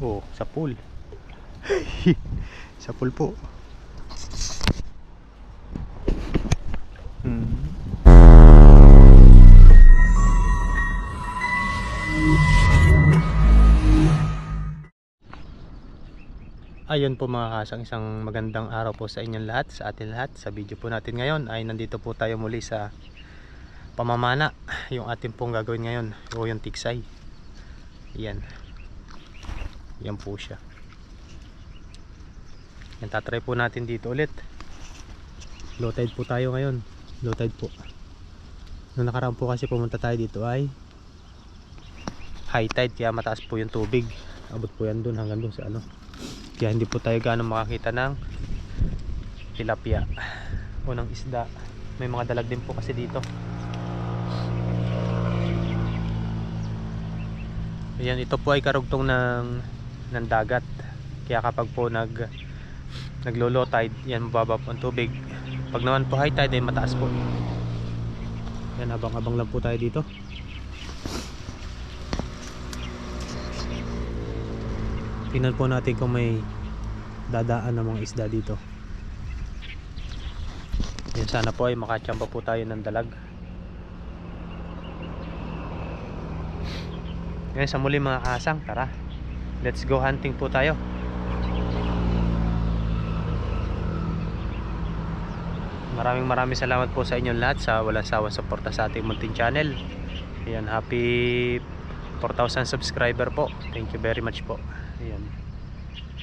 Oh, sa pool. Sa pool po. Ayun po mga kasang, isang magandang araw po sa inyong lahat, sa atin lahat. Sa video po natin ngayon ay nandito po tayo muli sa pamamana. Yung ating pong gagawin ngayon o yung tiksay. Yan. Yan po siya. Yan, tatry po natin dito ulit. Low tide po tayo ngayon. Low tide po. Noong nakaraan po kasi pumunta tayo dito ay high tide, kaya mataas po yung tubig. Abot po yan dun hanggang dun sa ano. Kaya hindi po tayo gaano makakita ng tilapia o ng isda. May mga dalag din po kasi dito. Ayan, ito po ay karugtong ng dagat. Kaya kapag po naglo-low tide, yan mababa po ang tubig. Pag naman po high tide ay mataas po. Yan, abang-abang lang po tayo dito. Tingnan po natin kung may dadaan ng mga isda dito. Yan, sana po ay makachamba po tayo ng dalag. Yan, sa muli mga kasang, tara, let's go hunting po tayo. Maraming salamat po sa inyong lahat sa walang sawang suporta sa ating munting channel. Ayan, happy 4,000 subscriber po. Thank you very much po. Ayan,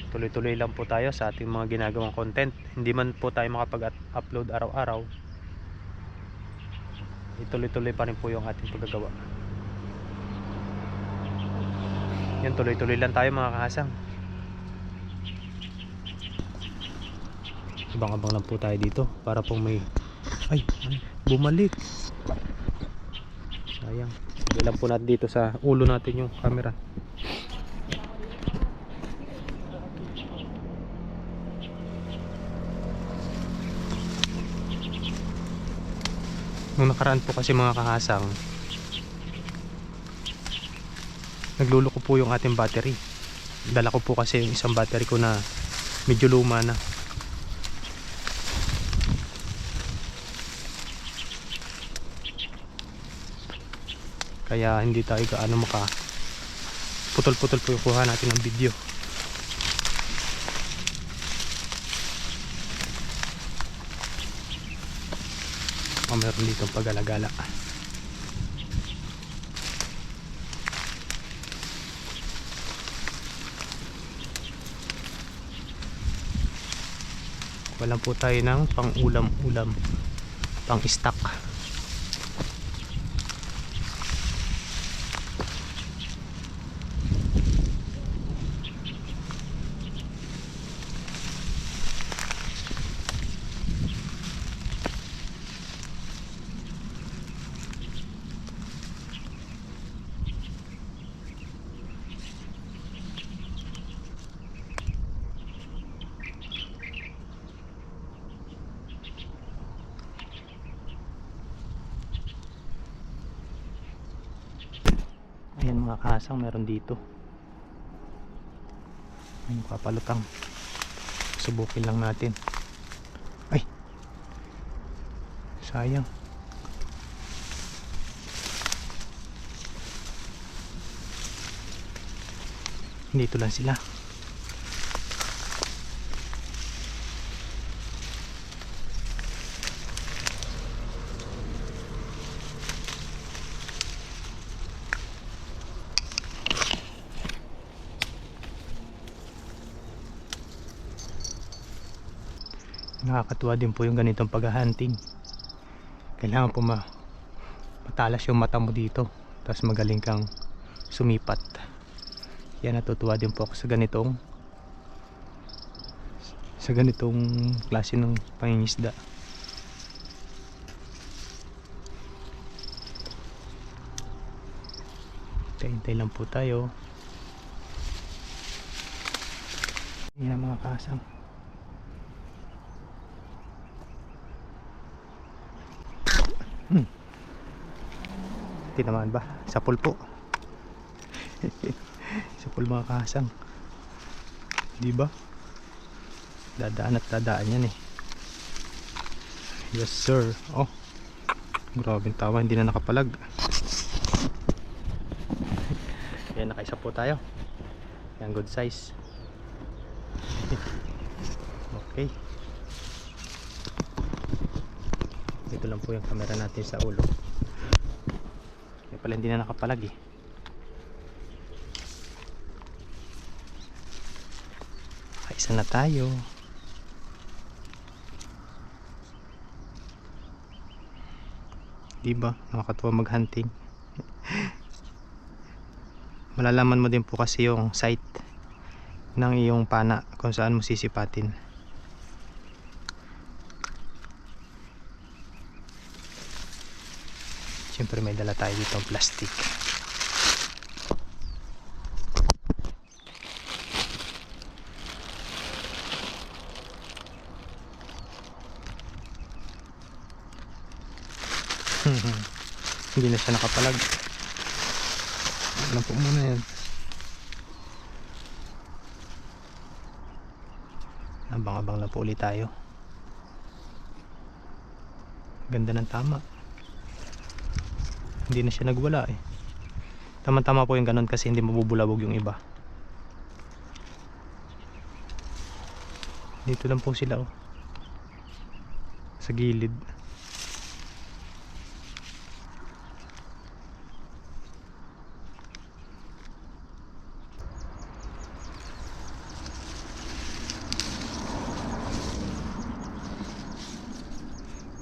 tuloy-tuloy lang po tayo sa ating mga ginagawang content. Hindi man po tayo makapag-upload araw-araw, ituloy-tuloy pa rin po yung ating paggagawa. Yan, tuloy-tuloy lang tayo mga kahasang. Abang-abang lang po tayo dito para pong may ay bumalik. Sayang. Sige lang po natin dito sa ulo natin yung camera. Nung nakaraan po kasi mga kahasang, nagluluko po yung ating battery. Dala ko po kasi yung isang battery ko na medyo luma na. Kaya hindi tayo gaano putol-putol po yung kuha natin ng video. Meron dito pag-alagala. Walang po tayo ng pang ulam-ulam, pang stock. Ayan mga kasang, meron dito. Ayan, papalutang. Subukin lang natin. Ay, sayang. Dito lang sila. Nakakatuwa din po yung ganitong pag-hunting. Kailangan po matalas yung mata mo dito, tapos magaling kang sumipat. Yan, natutuwa din po ako sa ganitong klase ng pangingisda. Hintay lang po tayo. Yan mga kasang. Tinamaan ba? Sa pool po. Sa pool mga kasang. Di ba? Dadaan at dadaan yan eh. Yes sir. Oh, grabe tawa, hindi na nakapalag. Yan, nakaisa po tayo. Yan, good size. Okay. Dito lang po yung camera natin sa ulo. Kaya pala hindi na nakapalag eh. Nakaisa na tayo. Diba? Nakakatuwa mag-hunting. Malalaman mo din po kasi yung site ng iyong pana kung saan mo sisipatin. Siyempre may dala tayo dito ang plastic. Hindi na siya nakapalag. Alam po muna yan. Abang-abang na po ulit tayo. Ganda ng tama. Hindi na siya nagwala eh. Tama-tama po yung ganun kasi hindi mabubulabog yung iba. Dito lang po sila oh. Sa gilid.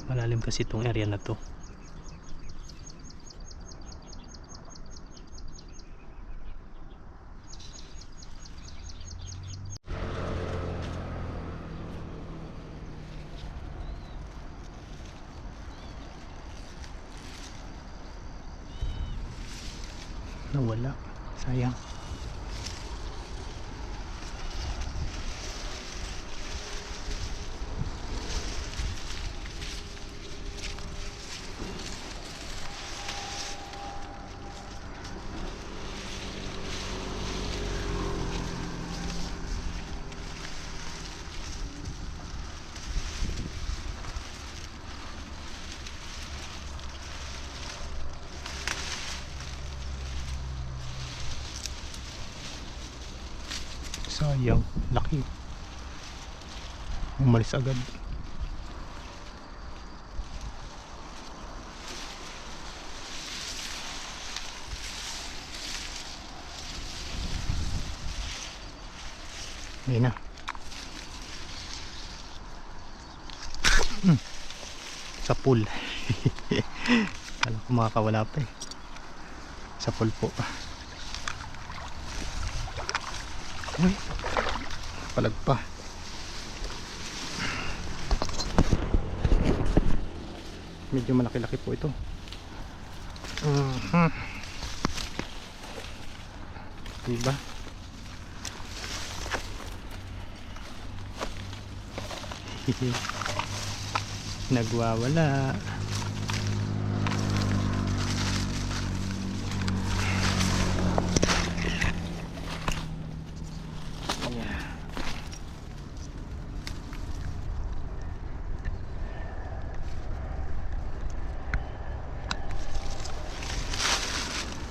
Malalim kasi itong area na to. Nawala. Sayang. Sayang, laki. Umalis agad. Ayun na. Sa pool. Kala ko makakawala pa eh. Sa pool po. Uy, palag pa. Medyo malaki-laki po ito. Diba? Nagwawala.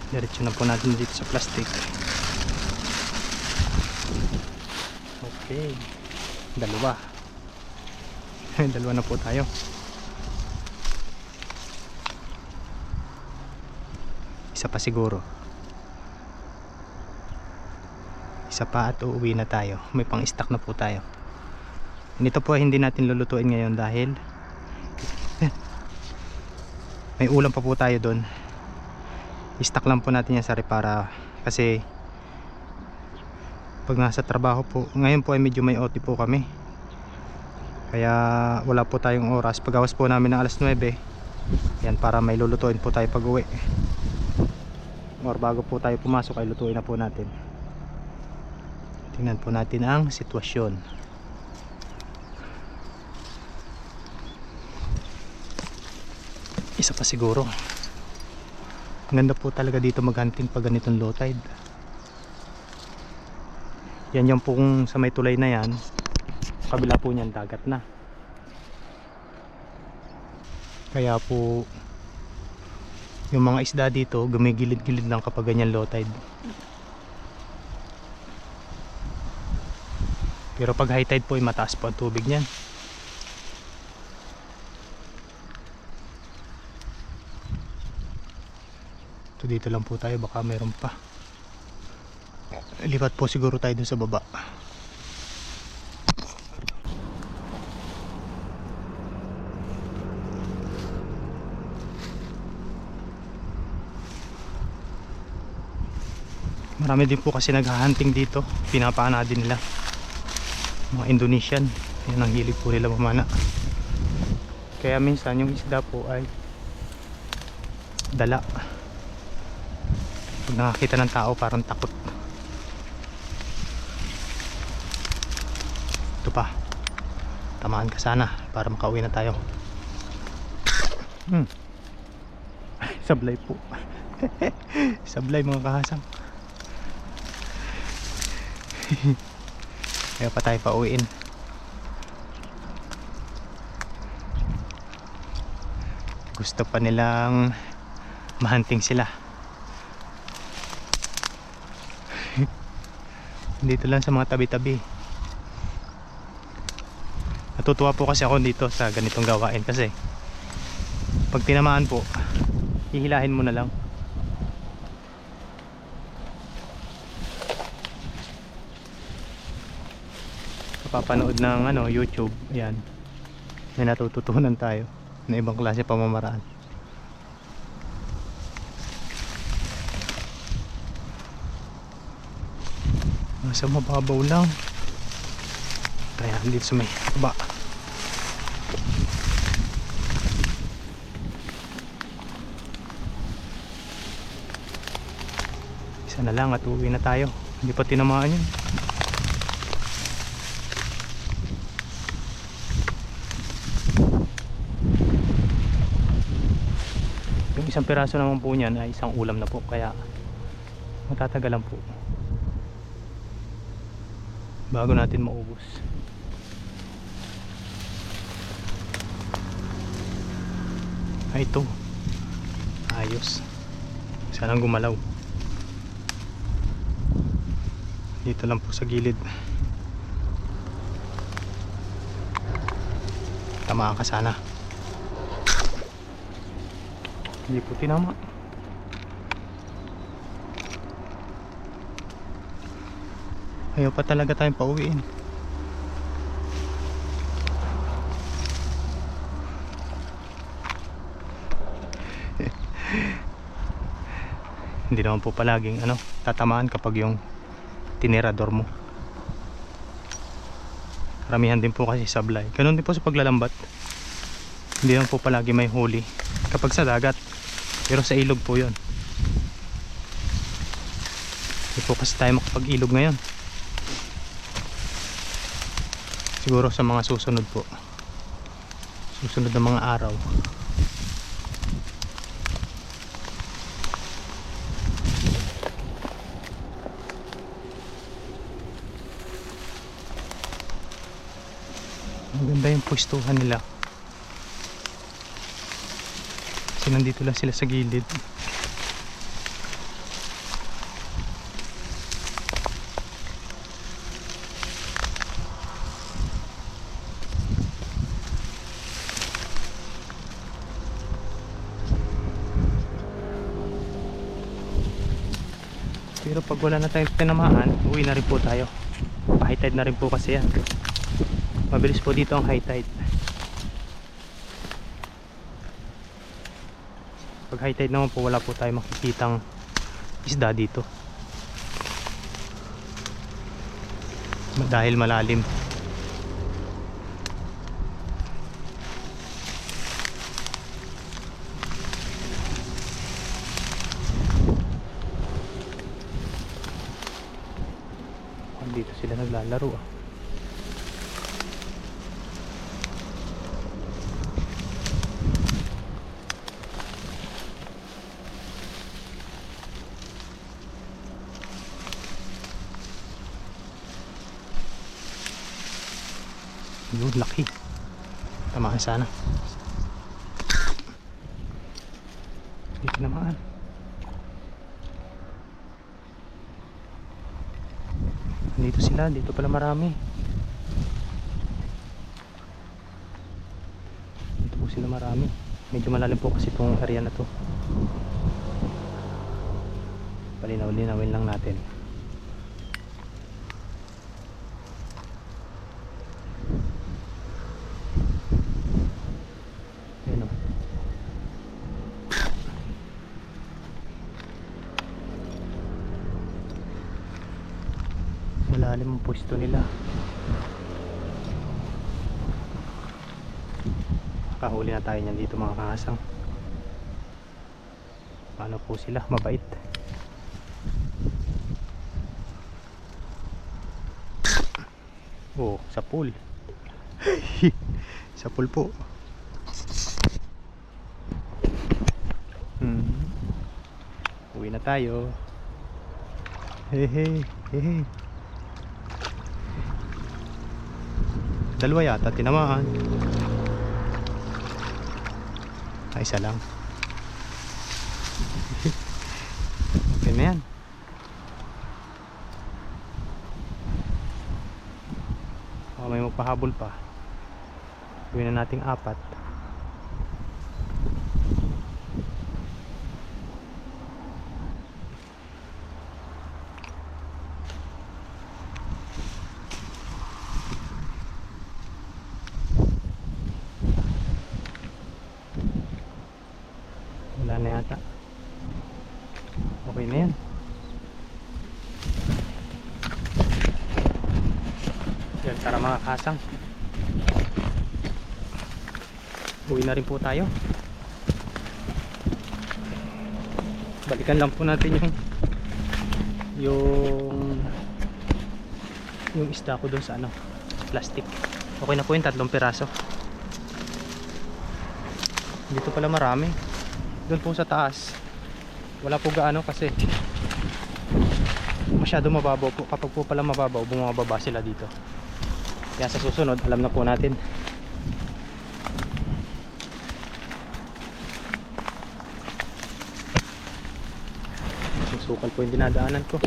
Diretso na po natin dito sa plastic. Okay. Dalawa. Dalawa na po tayo. Isa pa siguro. Isa pa at uuwi na tayo. May pang stock na po tayo. Nito po hindi natin lulutuin ngayon dahil may ulam pa po tayo doon. I-stock lang po natin yan sa para kasi pag nasa trabaho po ngayon po ay medyo may OT po kami, kaya wala po tayong oras. Pagawas po namin ng alas 9 yan para may lulutuin po tayo pag uwi or bago po tayo pumasok ay lutuin na po natin. Tingnan po natin ang sitwasyon. Isa pa siguro. Ganda po talaga dito mag-hunting pag ganitong low tide. Yan yung pong sa may tulay na yan, kabila po niyan dagat na. Kaya po yung mga isda dito gumigilid-gilid lang kapag ganyan low tide. Pero pag high tide po ay mataas po ang tubig niyan. So dito lang po tayo, baka meron pa. Lipat po siguro tayo dun sa baba. Marami din po kasi naghahunting dito. Pinapana din nila mga Indonesian. Yan ang hilig po nila mamana. Kaya minsan yung isda po ay dala. Pag nakakita ng tao parang takot. Ito pa, tamaan ka sana para makauwi na tayo. Sablay po. Sablay mga kahasang. Kaya pa tayo pauwiin. Gusto pa nilang mahunting sila. Dito lang sa mga tabi-tabi. Natutuwa po kasi ako dito sa ganitong gawain kasi pag tinamaan po, hihilahin mo na lang. Papanood ng YouTube, ayan, may natututunan tayo na ibang klase pamamaraan. Nasa mababaw lang. Ayan, dito sa may baba. Isa na lang at uwi na tayo. Hindi pa tinamaan yun. Yung isang piraso naman po niyan ay isang ulam na po, kaya matatagalan po bago natin maubos. Ay, ito ayos, sanang gumalaw. Dito lang po sa gilid. Tamaan ka sana. Hindi po tinama. Ayaw pa talaga tayong pauwiin. Hindi naman po palaging tatamaan kapag yung tinirador mo. Karamihan din po kasi sablay. Ganun din po sa paglalambat. Hindi naman po palagi may huli kapag sa dagat, pero sa ilog po yun. Hindi po kasi tayo makapag-ilog ngayon. Siguro sa mga susunod po, susunod na mga araw. Maganda yung pwestuhan nila kasi nandito lang sila sa gilid. Pero pag wala na tayong tinamaan, uwi na rin po tayo. Pa-high tide na rin po kasi yan. Mabilis po dito ang high tide. Pag high tide naman po, wala po tayong makikitang isda dito dahil malalim. Dito sila naglalaro ah. Yun, laki. Tamaan sana. Hindi tinamaan. Dito sila, dito pala marami. Dito po sila marami. Medyo malalim po kasi itong area na to. Palinaw-linawin lang natin. Ayan o. Malalim ang pwesto nila. Kahuli na tayo niyan dito mga kahasang. Paano po sila? Mabait. Oh, sa pool. Sa pool po. Uwi na tayo. Hehe, hehe. Dalawa yata tinamaan. Isa lang. Okay na yan. May magpahabol pa. Gawin na nating 4. Wala na yata. Okay na yan. Yan, tara mga kasang. Uwi na rin po tayo. Balikan lang po natin yung isda ko doon sa plastic. Okay na po yung 3 piraso. Dito pala marami. Doon po sa taas wala po gaano kasi masyado mababaw po. Kapag po pala mababaw, bumababa sila dito. Kaya sa susunod alam na po natin. Sukal po yung dinadaanan ko.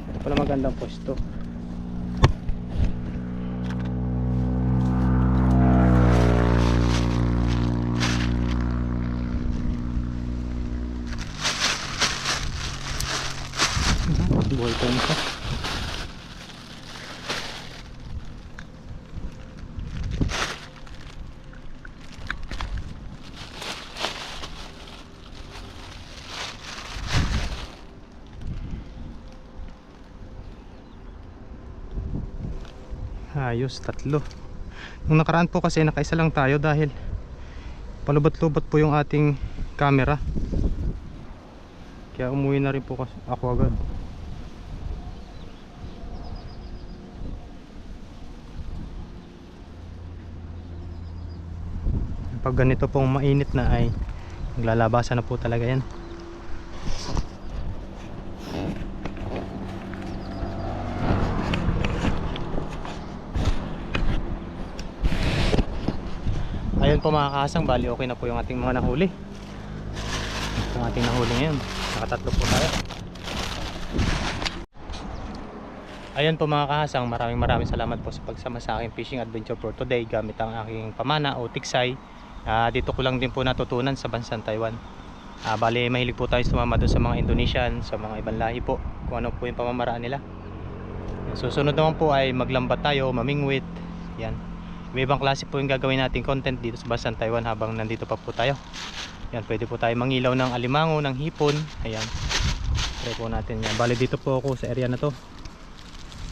Ito pala magandang pwesto. Buhay ko nito. Ayos, 3. Nung nakaraan po kasi nakaisa lang tayo dahil palubot-lubot po yung ating camera. Kaya umuwi na rin po ako agad. Pag ganito pong mainit na ay naglalabasan na po talaga yan. Ayun po mga kasang, bali okay na po yung ating mga nahuli. Yung ating nahuli ngayon, naka-3 po tayo. Ayun po mga kasang, maraming salamat po sa pagsama sa aking fishing adventure for today gamit ang aking pamana o tiksay. Dito ko lang din po natutunan sa bansang Taiwan. Bali mahilig po tayo sumama doon sa mga Indonesian, sa mga ibang lahi po, kung ano po yung pamamaraan nila. Susunod naman po ay maglambat tayo, mamingwit. Yan. May ibang klase po yung gagawin natin content dito sa bansang Taiwan habang nandito pa po tayo. Yan, pwede po tayo mangilaw ng alimango, ng hipon. Ayan. Try po natin yan. Bali dito po ako sa area na to.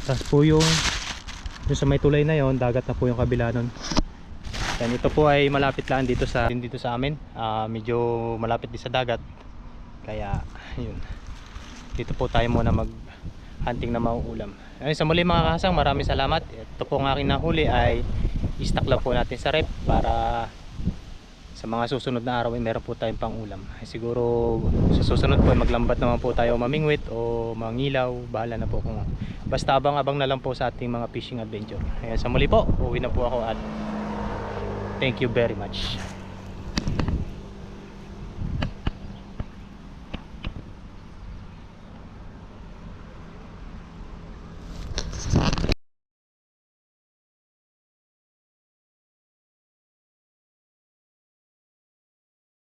Tapos po yung sa may tulay na yon, dagat na po yung kabila nun. Yan, ito po ay malapit lang dito sa amin. Medyo malapit din sa dagat. Kaya yun. Dito po tayo muna mag hunting na mauulam. Ayun, sa muli mga kasang, maraming salamat. Ito po ang aking nahuli ay i-stock lang po natin sa rep para sa mga susunod na araw ay meron po tayong pang ulam. Ay, siguro sa susunod po ay maglambat naman po tayo mamingwit o mangilaw, bahala na po kung basta abang-abang na lang po sa ating mga fishing adventure. Ayan, sa muli po, uwi na po ako at thank you very much.